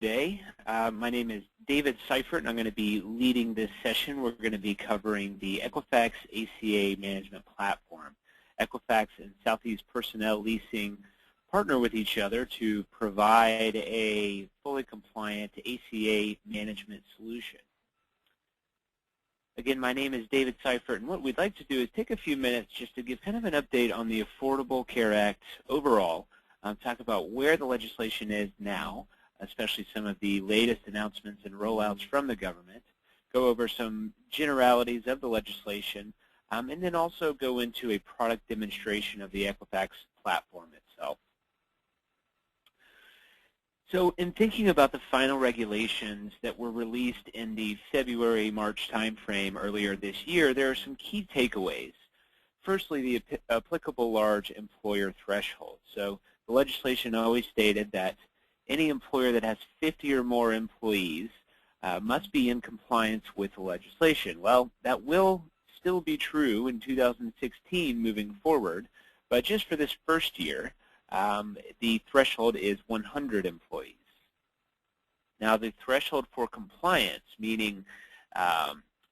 today. My name is David Seifert, and I'm going to be leading this session. We're going to be covering the Equifax ACA management platform. Equifax and SouthEast Personnel Leasing partner with each other to provide a fully compliant ACA management solution. Again, my name is David Seifert, and what we'd like to do is take a few minutes just to give kind of an update on the Affordable Care Act overall, talk about where the legislation is now, especially some of the latest announcements and rollouts from the government, go over some generalities of the legislation, and then also go into a product demonstration of the Equifax platform itself. So in thinking about the final regulations that were released in the February-March timeframe earlier this year, there are some key takeaways. Firstly, the applicable large employer threshold. So the legislation always stated that any employer that has 50 or more employees must be in compliance with the legislation. Well, that will still be true in 2016 moving forward, but just for this first year, the threshold is 100 employees. Now, the threshold for compliance, meaning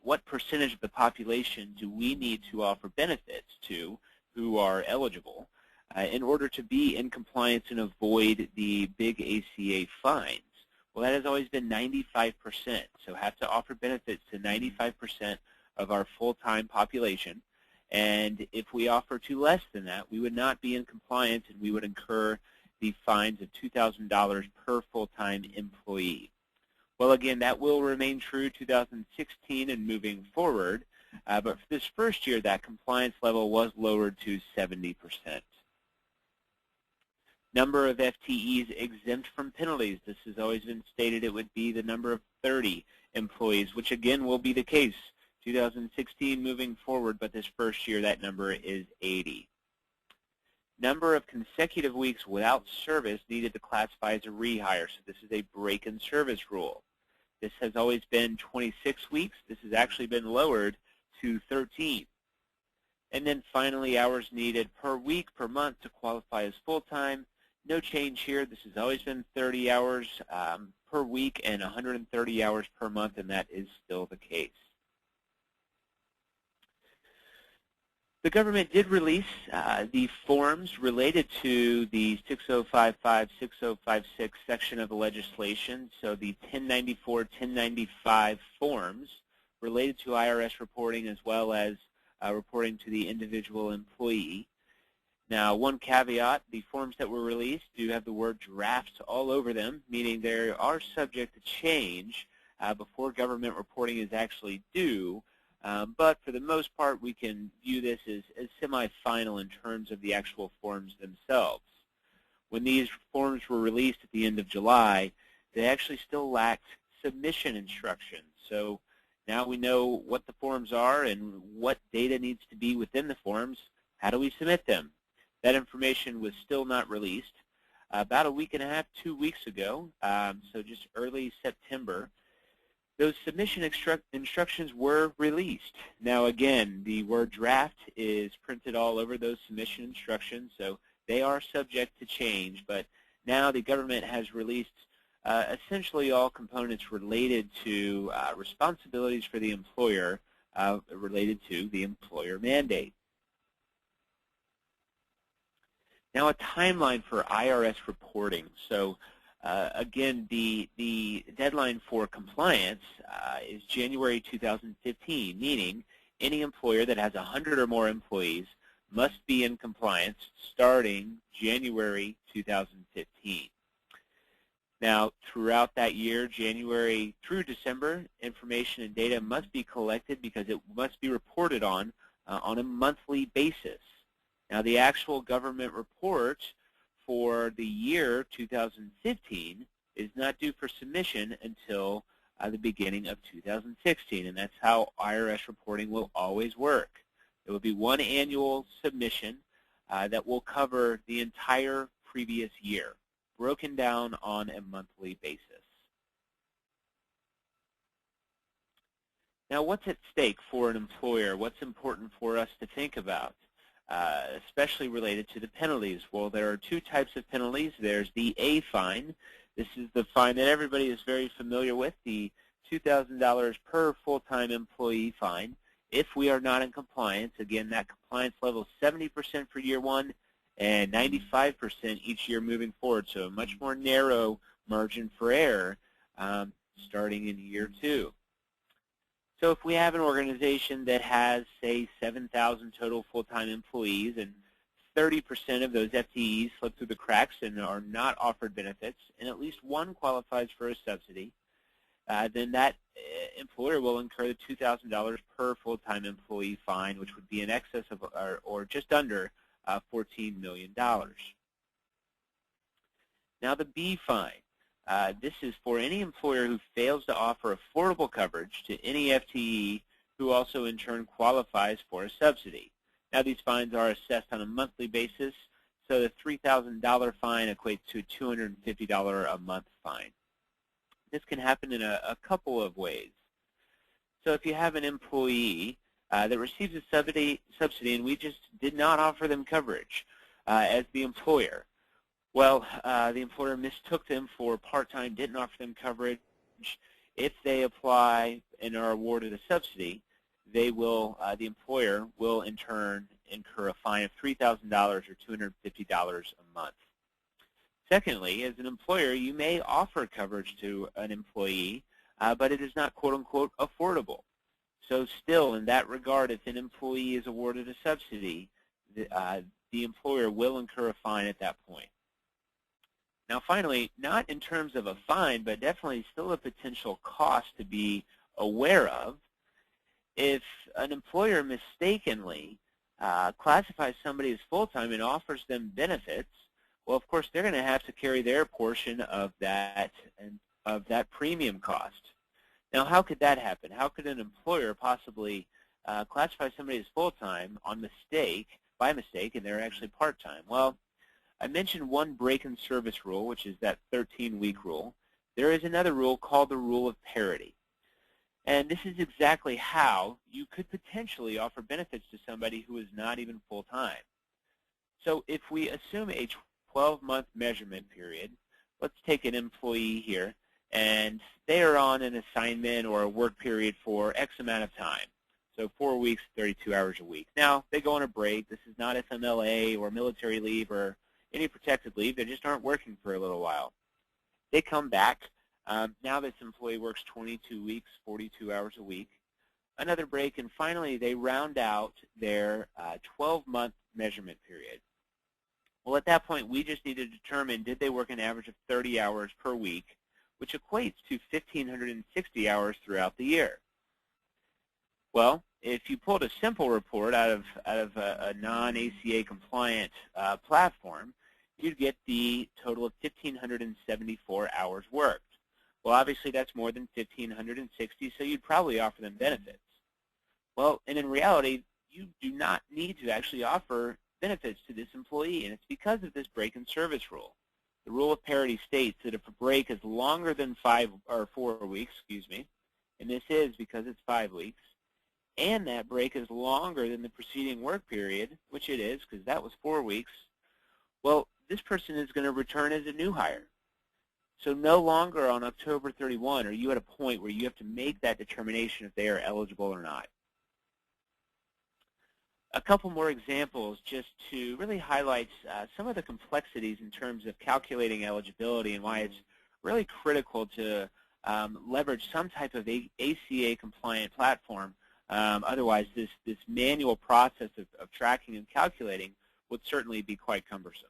what percentage of the population do we need to offer benefits to who are eligible in order to be in compliance and avoid the big ACA fines? Well, that has always been 95%, so have to offer benefits to 95% of our full-time population. And if we offer to less than that, we would not be in compliance and we would incur the fines of $2,000 per full-time employee. Well, again, that will remain true 2016 and moving forward, but for this first year, that compliance level was lowered to 70%. Number of FTEs exempt from penalties. This has always been stated it would be the number of 30 employees, which again will be the case 2016 moving forward, but this first year that number is 80. Number of consecutive weeks without service needed to classify as a rehire. So this is a break in service rule. This has always been 26 weeks. This has actually been lowered to 13. And then finally, hours needed per week, per month to qualify as full-time. No change here. This has always been 30 hours per week and 130 hours per month, and that is still the case. The government did release the forms related to the 6055, 6056 section of the legislation, so the 1094, 1095 forms related to IRS reporting as well as reporting to the individual employee. Now, one caveat, the forms that were released do have the word draft all over them, meaning they are subject to change before government reporting is actually due. But for the most part, we can view this as semi-final in terms of the actual forms themselves. When these forms were released at the end of July, they actually still lacked submission instructions. So now we know what the forms are and what data needs to be within the forms. How do we submit them? That information was still not released. About a week and a half, 2 weeks ago, so just early September, those submission instructions were released. Now again, the word draft is printed all over those submission instructions, so they are subject to change, but now the government has released essentially all components related to responsibilities for the employer related to the employer mandate. Now a timeline for IRS reporting. So again, the deadline for compliance is January 2015, meaning any employer that has 100 or more employees must be in compliance starting January 2015. Now, throughout that year, January through December, information and data must be collected because it must be reported on a monthly basis. Now, the actual government report for the year 2015 is not due for submission until the beginning of 2016, and that's how IRS reporting will always work. It will be one annual submission that will cover the entire previous year, broken down on a monthly basis. Now, what's at stake for an employer? What's important for us to think about? Especially related to the penalties. Well, there are two types of penalties. There's the A fine. This is the fine that everybody is very familiar with, the $2,000 per full-time employee fine. If we are not in compliance, again, that compliance level is 70% for year one and 95% each year moving forward, so a much more narrow margin for error starting in year two. So if we have an organization that has, say, 7,000 total full-time employees and 30% of those FTEs slip through the cracks and are not offered benefits, and at least one qualifies for a subsidy, then that employer will incur the $2,000 per full-time employee fine, which would be in excess of or just under $14 million. Now the B fine. This is for any employer who fails to offer affordable coverage to any FTE who also in turn qualifies for a subsidy. Now these fines are assessed on a monthly basis, so the $3,000 fine equates to a $250 a month fine. This can happen in a couple of ways. So if you have an employee that receives a subsidy and we just did not offer them coverage as the employer, well, the employer mistook them for part-time, didn't offer them coverage. If they apply and are awarded a subsidy, they will, the employer will in turn incur a fine of $3,000 or $250 a month. Secondly, as an employer, you may offer coverage to an employee, but it is not quote-unquote affordable. So still, in that regard, if an employee is awarded a subsidy, the employer will incur a fine at that point. Now finally, not in terms of a fine, but definitely still a potential cost to be aware of. If an employer mistakenly classifies somebody as full-time and offers them benefits, well, of course, they're going to have to carry their portion of that premium cost. Now, how could that happen? How could an employer possibly classify somebody as full-time by mistake, and they're actually part-time? Well, I mentioned one break-in-service rule, which is that 13-week rule. There is another rule called the rule of parity. And this is exactly how you could potentially offer benefits to somebody who is not even full-time. So if we assume a 12-month measurement period, let's take an employee here, and they are on an assignment or a work period for X amount of time. So 4 weeks, 32 hours a week. Now, they go on a break. This is not FMLA or military leave or any protected leave. They just aren't working for a little while. They come back. Now this employee works 22 weeks, 42 hours a week. Another break, and finally they round out their 12-month measurement period. Well, at that point, we just need to determine, did they work an average of 30 hours per week, which equates to 1,560 hours throughout the year. Well, if you pulled a simple report out of a non-ACA compliant platform, you'd get the total of 1,574 hours worked. Well, obviously that's more than 1,560, so you'd probably offer them benefits. Well, and in reality, you do not need to actually offer benefits to this employee, and it's because of this break-in-service rule. The rule of parity states that if a break is longer than 4 weeks, and this is because it's 5 weeks, and that break is longer than the preceding work period, which it is because that was 4 weeks, well, this person is going to return as a new hire. So no longer on October 31 are you at a point where you have to make that determination if they are eligible or not. A couple more examples just to really highlight some of the complexities in terms of calculating eligibility and why it's really critical to leverage some type of ACA compliant platform. Otherwise, this manual process of tracking and calculating would certainly be quite cumbersome.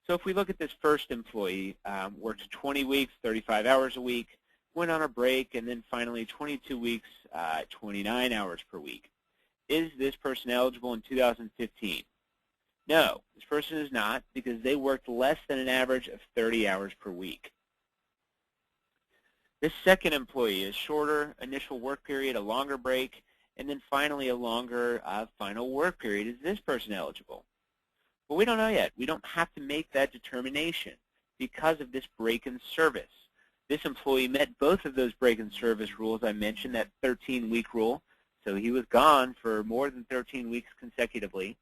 So if we look at this first employee, worked 20 weeks, 35 hours a week, went on a break, and then finally 22 weeks, 29 hours per week. Is this person eligible in 2015? No, this person is not because they worked less than an average of 30 hours per week. This second employee is shorter initial work period, a longer break, and then finally a longer final work period. Is this person eligible? Well, we don't know yet. We don't have to make that determination because of this break-in service. This employee met both of those break-in service rules I mentioned, that 13-week rule. So he was gone for more than 13 weeks consecutively.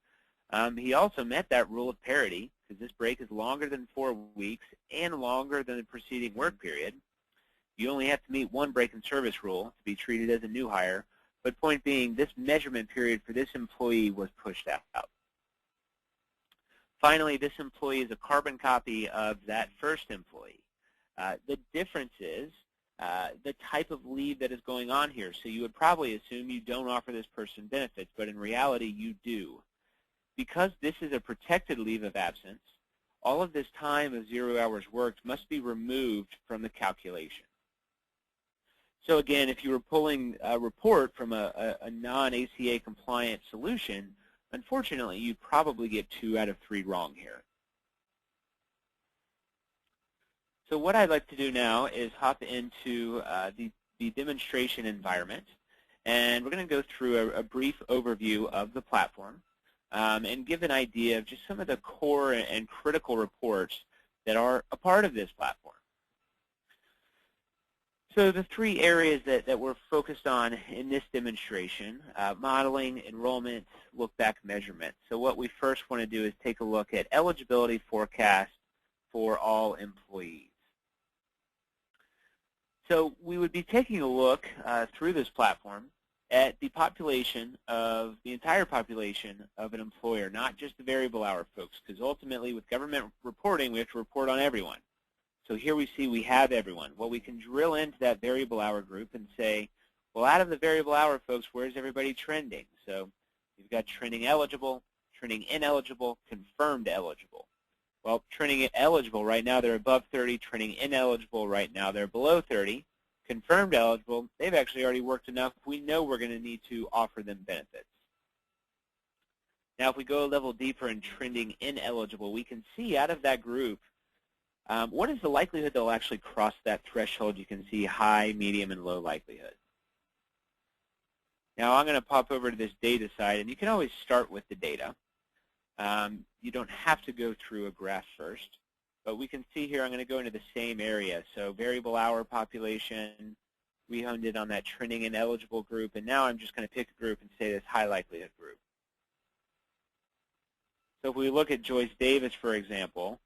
He also met that rule of parity. because this break is longer than 4 weeks and longer than the preceding work period. You only have to meet one break in service rule to be treated as a new hire, but point being, this measurement period for this employee was pushed out. Finally, this employee is a carbon copy of that first employee. The difference is the type of leave that is going on here. So you would probably assume you don't offer this person benefits, but in reality you do. Because this is a protected leave of absence, all of this time of 0 hours worked must be removed from the calculation. So again, if you were pulling a report from a non-ACA compliant solution, unfortunately you'd probably get 2 out of 3 wrong here. So what I'd like to do now is hop into the demonstration environment, and we're going to go through a brief overview of the platform and give an idea of just some of the core and critical reports that are a part of this platform. So the 3 areas that we're focused on in this demonstration, modeling, enrollment, look-back measurement. So what we first want to do is take a look at eligibility forecast for all employees. So we would be taking a look through this platform at the population of the entire population of an employer, not just the variable hour folks, because ultimately with government reporting, we have to report on everyone. So here we see we have everyone. Well, we can drill into that variable hour group and say, well, out of the variable hour folks, where's everybody trending? So you've got trending eligible, trending ineligible, confirmed eligible. Well, trending eligible, right now they're above 30. Trending ineligible, right now they're below 30. Confirmed eligible, they've actually already worked enough. We know we're going to need to offer them benefits. Now, if we go a level deeper in trending ineligible, we can see out of that group, what is the likelihood they'll actually cross that threshold? You can see high, medium, and low likelihood. Now, I'm going to pop over to this data side, and you can always start with the data. You don't have to go through a graph first, but we can see here I'm going to go into the same area. So variable hour population, we honed in on that trending ineligible group, and now I'm just going to pick a group and say this high likelihood group. So if we look at Joyce Davis, for example,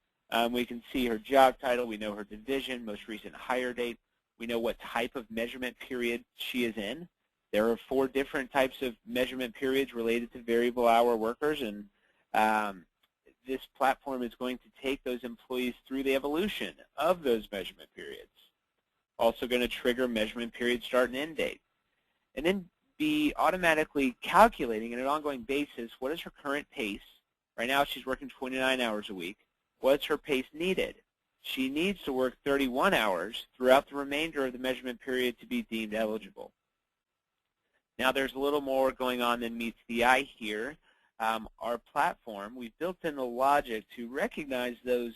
we can see her job title, we know her division, most recent hire date, we know what type of measurement period she is in. There are 4 different types of measurement periods related to variable hour workers, and this platform is going to take those employees through the evolution of those measurement periods. Also going to trigger measurement period start and end date. And then be automatically calculating on an ongoing basis what is her current pace. Right now she's working 29 hours a week. What's her pace needed? She needs to work 31 hours throughout the remainder of the measurement period to be deemed eligible. Now there's a little more going on than meets the eye here. Our platform, we've built in the logic to recognize those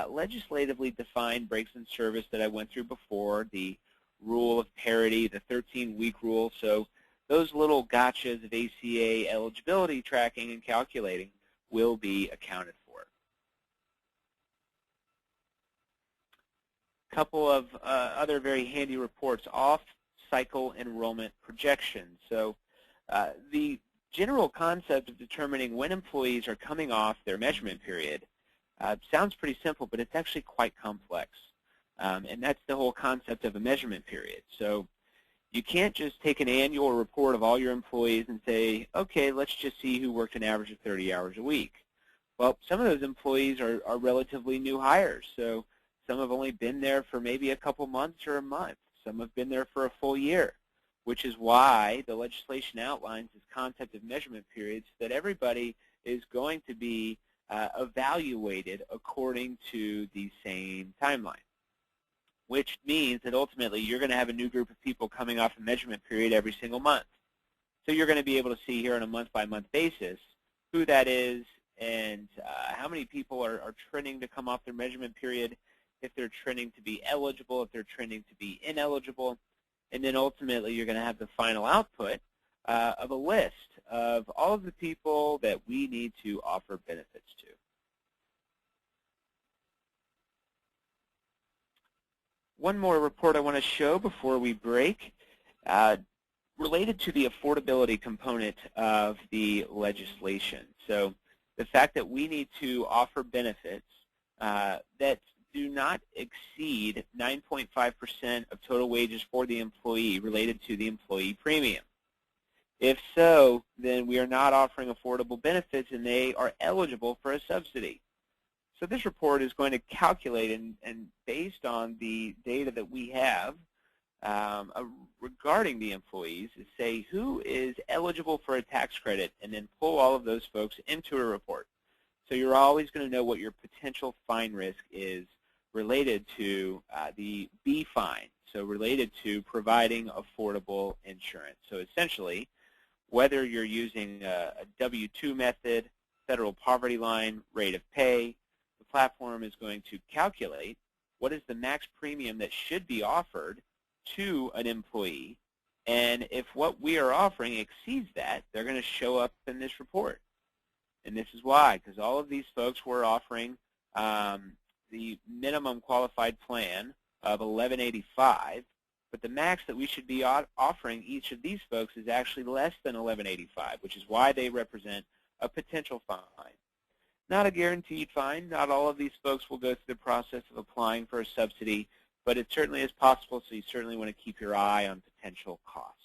legislatively defined breaks in service that I went through before, the rule of parity, the 13-week rule. So those little gotchas of ACA eligibility tracking and calculating will be accounted for. A couple of other very handy reports, off-cycle enrollment projections. So the general concept of determining when employees are coming off their measurement period sounds pretty simple, but it's actually quite complex. And that's the whole concept of a measurement period. So you can't just take an annual report of all your employees and say, okay, let's just see who worked an average of 30 hours a week. Well, some of those employees are relatively new hires. So some have only been there for maybe a couple months or a month. Some have been there for a full year, which is why the legislation outlines this concept of measurement periods, that everybody is going to be evaluated according to the same timeline, which means that ultimately you're going to have a new group of people coming off a measurement period every single month. So you're going to be able to see here on a month-by-month basis who that is and how many people are trending to come off their measurement period, if they're trending to be eligible, if they're trending to be ineligible. And then ultimately you're going to have the final output of a list of all of the people that we need to offer benefits to. One more report I want to show before we break, related to the affordability component of the legislation. So the fact that we need to offer benefits that do not exceed 9.5% of total wages for the employee related to the employee premium. If so, then we are not offering affordable benefits and they are eligible for a subsidy. So this report is going to calculate and based on the data that we have regarding the employees, is say who is eligible for a tax credit and then pull all of those folks into a report. So you're always going to know what your potential fine risk is related to the B fine, so related to providing affordable insurance. So essentially, whether you're using a W-2 method, federal poverty line, rate of pay, the platform is going to calculate what is the max premium that should be offered to an employee, and if what we are offering exceeds that, they're going to show up in this report. And this is why, because all of these folks were offering the minimum qualified plan of $11.85, but the max that we should be offering each of these folks is actually less than $11.85, which is why they represent a potential fine. Not a guaranteed fine. Not all of these folks will go through the process of applying for a subsidy, but it certainly is possible, so you certainly want to keep your eye on potential costs.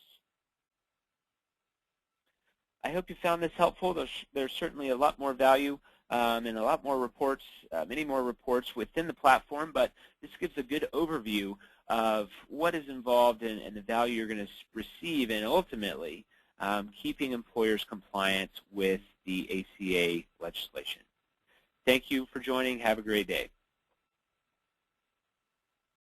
I hope you found this helpful. There's certainly a lot more value and a lot more reports, many more reports within the platform, but this gives a good overview of what is involved and the value you're going to receive, and ultimately keeping employers compliant with the ACA legislation. Thank you for joining. Have a great day.